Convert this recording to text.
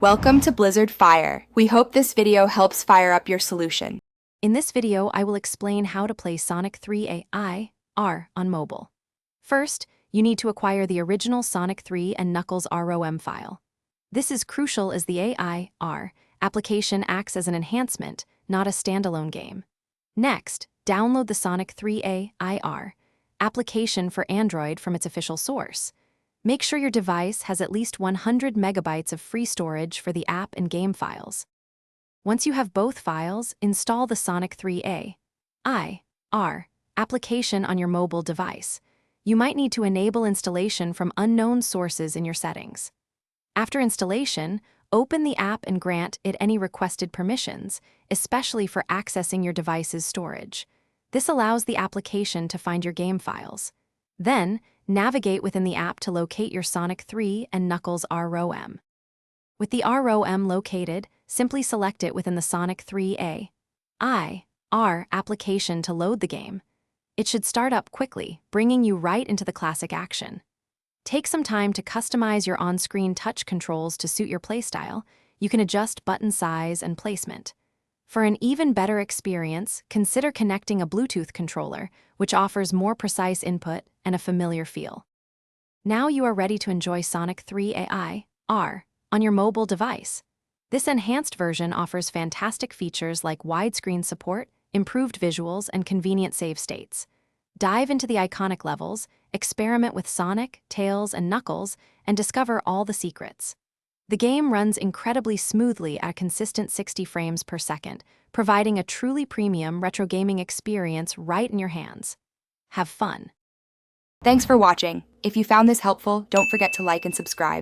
Welcome to Blizzard Fire. We hope this video helps fire up your solution. In this video, I will explain how to play Sonic 3 AIR on mobile. First, you need to acquire the original Sonic 3 and Knuckles ROM file. This is crucial as the AIR application acts as an enhancement, not a standalone game. Next, download the Sonic 3 AIR application for Android from its official source. Make sure your device has at least 100 megabytes of free storage for the app and game files. Once you have both files, install the Sonic 3 AIR application on your mobile device. You might need to enable installation from unknown sources in your settings. After installation, open the app and grant it any requested permissions, especially for accessing your device's storage. This allows the application to find your game files. Then, navigate within the app to locate your Sonic 3 and Knuckles ROM. With the ROM located, simply select it within the Sonic 3 AIR application to load the game. It should start up quickly, bringing you right into the classic action. Take some time to customize your on-screen touch controls to suit your playstyle. You can adjust button size and placement. For an even better experience, consider connecting a Bluetooth controller, which offers more precise input and a familiar feel. Now you are ready to enjoy Sonic 3 AIR on your mobile device. This enhanced version offers fantastic features like widescreen support, improved visuals, and convenient save states. Dive into the iconic levels, experiment with Sonic, Tails, and Knuckles, and discover all the secrets. The game runs incredibly smoothly at a consistent 60 frames per second, providing a truly premium retro gaming experience right in your hands. Have fun. Thanks for watching. If you found this helpful, don't forget to like and subscribe.